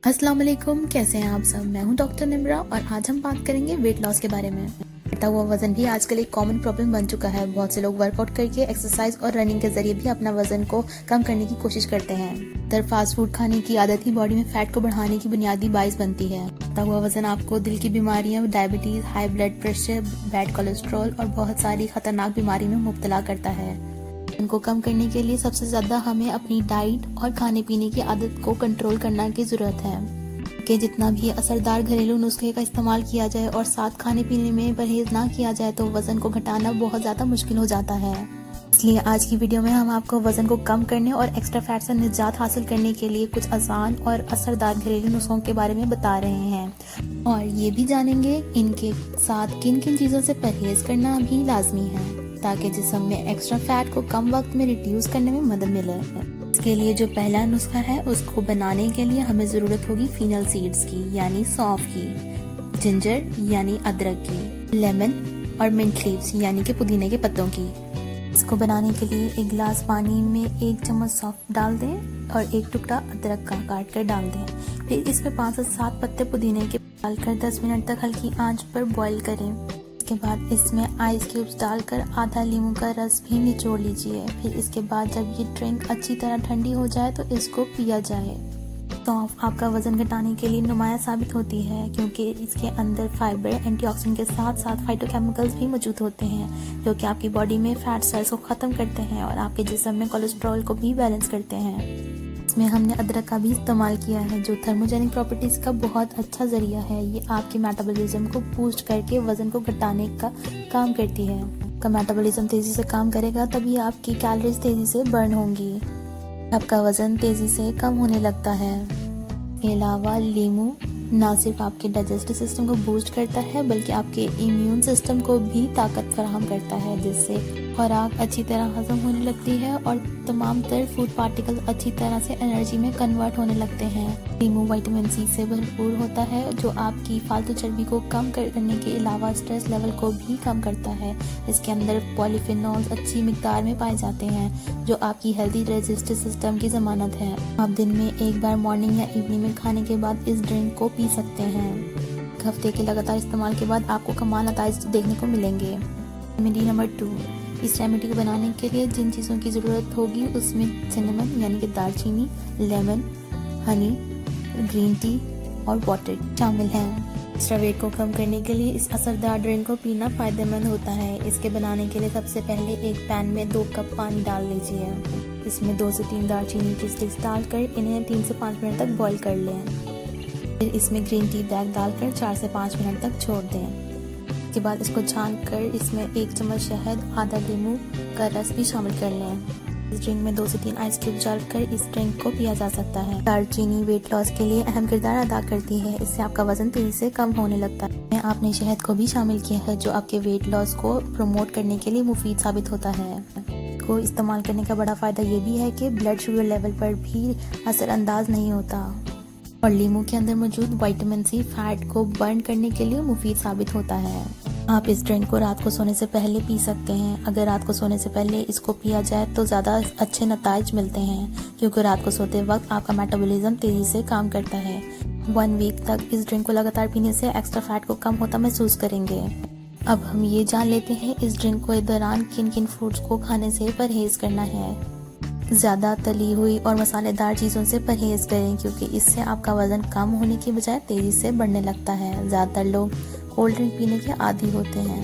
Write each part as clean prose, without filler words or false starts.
अस्सलाम वालेकुम, कैसे हैं आप सब। मैं हूं डॉक्टर निम्रा और आज हम बात करेंगे वेट लॉस के बारे में। बढ़ता हुआ वजन भी आजकल एक कॉमन प्रॉब्लम बन चुका है। बहुत से लोग वर्कआउट करके एक्सरसाइज और रनिंग के जरिए भी अपना वजन को कम करने की कोशिश करते हैं। इधर फास्ट फूड खाने की आदत ही बॉडी में फैट को बढ़ाने की बुनियादी बाइस बनती है। बढ़ता हुआ वजन आपको दिल की बीमारियां, diabetes, high blood pressure, bad cholesterol और बहुत सारी खतरनाक बीमारी में मुब्तला करता है। इनको कम करने के लिए सबसे ज्यादा हमें अपनी डाइट और खाने पीने की आदत को कंट्रोल करना की जरूरत है कि जितना भी असरदार घरेलू नुस्खे का इस्तेमाल किया जाए और साथ खाने पीने में परहेज ना किया जाए तो वजन को घटाना बहुत ज्यादा मुश्किल हो जाता है। इसलिए आज की वीडियो में हम आपको वजन को कम करने और एक्स्ट्रा फैट से निजात हासिल करने के लिए कुछ आसान और असरदार घरेलू नुस्खों के बारे में बता रहे हैं और ये भी जानेंगे इनके साथ किन किन चीजों से परहेज करना भी लाजमी है ताकि जिस्म में एक्स्ट्रा फैट को कम वक्त में रिड्यूस करने में मदद मिले। इसके लिए जो पहला नुस्खा है उसको बनाने के लिए हमें जरूरत होगी फीनल सीड्स की यानी सौंफ की, जिंजर यानी अदरक की, लेमन और मिंट लीव्स यानी कि पुदीने के पत्तों की। इसको बनाने के लिए एक गिलास पानी में 1 चम्मच सौंफ डाल दें और 1 टुकड़ा अदरक का काट कर डाल दें। फिर इसमें 5 से 7 पत्ते पुदीने के डालकर 10 मिनट तक हल्की आंच पर बॉईल करें। इसके बाद इसमें आइस क्यूब्स डालकर आधा नींबू का रस भी निचोड़ लीजिए। फिर इसके बाद जब ये ड्रिंक अच्छी तरह ठंडी हो जाए तो इसको पिया जाए। सौंफ आपका वजन घटाने के लिए नुमाया साबित होती है क्योंकि इसके अंदर फाइबर, एंटीऑक्सीडेंट के साथ साथ फाइटोकेमिकल्स भी मौजूद होते हैं जो कि आपकी बॉडी में फैट सेल्स को खत्म करते हैं और आपके जिस्म में कोलेस्ट्रॉल को भी बैलेंस करते हैं। इसमें हमने अदरक का भी इस्तेमाल किया है जो थर्मोजेनिक प्रॉपर्टीज का बहुत अच्छा जरिया है। ये आपके मेटाबॉलिज्म को बूस्ट करके वजन को घटाने का काम करती है। आपका मेटाबॉलिज्म तेजी से काम करेगा तभी आपकी कैलोरीज तेजी से बर्न होंगी, आपका वजन तेजी से कम होने लगता है। इसके अलावा लीमू न सिर्फ आपके डाइजेस्टिव सिस्टम को बूस्ट करता है बल्कि आपके इम्यून सिस्टम को भी ताकत फराहम करता है जिससे खुराक अच्छी तरह हजम होने लगती है और तमाम तर फूड पार्टिकल्स अच्छी तरह से एनर्जी में कन्वर्ट होने लगते हैं। लीमू विटामिन सी से भरपूर होता है जो आपकी फालतू चर्बी को कम करने के अलावा स्ट्रेस लेवल को भी कम करता है। इसके अंदर पॉलीफिनॉल्स अच्छी मिकदार में पाए जाते हैं जो आपकी हेल्दी डाइजेस्टिव सिस्टम की जमानत है। आप दिन में एक बार मॉर्निंग या इवनिंग में खाने के बाद इस ड्रिंक को पी सकते हैं। एक हफ्ते के लगातार इस्तेमाल के बाद आपको कमाल नताइज देखने को मिलेंगे। रेमेडी नंबर 2, इस रेमेडी को बनाने के लिए जिन चीज़ों की ज़रूरत होगी उसमें सिनेमन यानी कि दालचीनी, लेमन, हनी, ग्रीन टी और वाटर शामिल हैं। एक्स्ट्रा वेट को कम करने के लिए इस असरदार ड्रिंक को पीना फ़ायदेमंद होता है। इसके बनाने के लिए सबसे पहले एक पैन में 2 कप पानी डाल लीजिए। इसमें 2 से 3 दालचीनी की स्टिक्स डालकर इन्हें 3 से 5 मिनट तक बॉईल कर लें। फिर इसमें ग्रीन टी बैग डालकर 4 से 5 मिनट तक छोड़ दें। इसके बाद इसको छान कर इसमें 1 चम्मच शहद, आधा नींबू का रस भी शामिल कर लें। इस ड्रिंक में 2 से 3 आइस क्यूब डालकर इस ड्रिंक को पिया जा सकता है। दालचीनी वेट लॉस के लिए अहम किरदार अदा करती है। इससे आपका वजन तेजी से कम होने लगता है। आपने शहद को भी शामिल किया है जो आपके वेट लॉस को प्रमोट करने के लिए मुफीद साबित होता है। को इस्तेमाल करने का बड़ा फायदा ये भी है कि ब्लड शुगर लेवल पर भी असरअंदाज नहीं होता और लीमू के अंदर मौजूद विटामिन सी फैट को बर्न करने के लिए मुफीद साबित होता है। आप इस ड्रिंक को रात को सोने से पहले पी सकते हैं। अगर रात को सोने से पहले इसको पिया जाए तो ज़्यादा अच्छे नताइज मिलते हैं क्योंकि रात को सोते वक्त आपका मेटाबॉलिज्म तेज़ी से काम करता है। 1 वीक तक इस ड्रिंक को लगातार पीने से एक्स्ट्रा फैट को कम होता महसूस करेंगे। अब हम ये जान लेते हैं इस ड्रिंक के दौरान किन किन फूड्स को खाने से परहेज करना है। ज़्यादा तली हुई और मसालेदार चीज़ों से परहेज करें क्योंकि इससे आपका वजन कम होने की बजाय तेज़ी से बढ़ने लगता है। ज़्यादातर लोग कोल्ड ड्रिंक पीने के आदी होते हैं।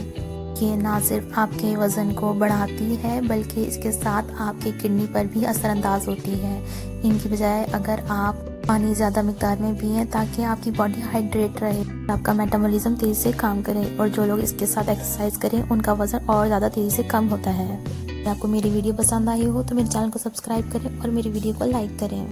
ये ना सिर्फ आपके वजन को बढ़ाती है बल्कि इसके साथ आपके किडनी पर भी असरअंदाज होती है। इनकी बजाय अगर आप पानी ज़्यादा मिकदार में पिएं ताकि आपकी बॉडी हाइड्रेट रहे, आपका मेटाबॉलिज्म तेज़ी से काम करे और जो लोग इसके साथ एक्सरसाइज करें उनका वजन और ज़्यादा तेज़ी से कम होता है। अगर आपको मेरी वीडियो पसंद आई हो तो मेरे चैनल को सब्सक्राइब करें और मेरी वीडियो को लाइक करें।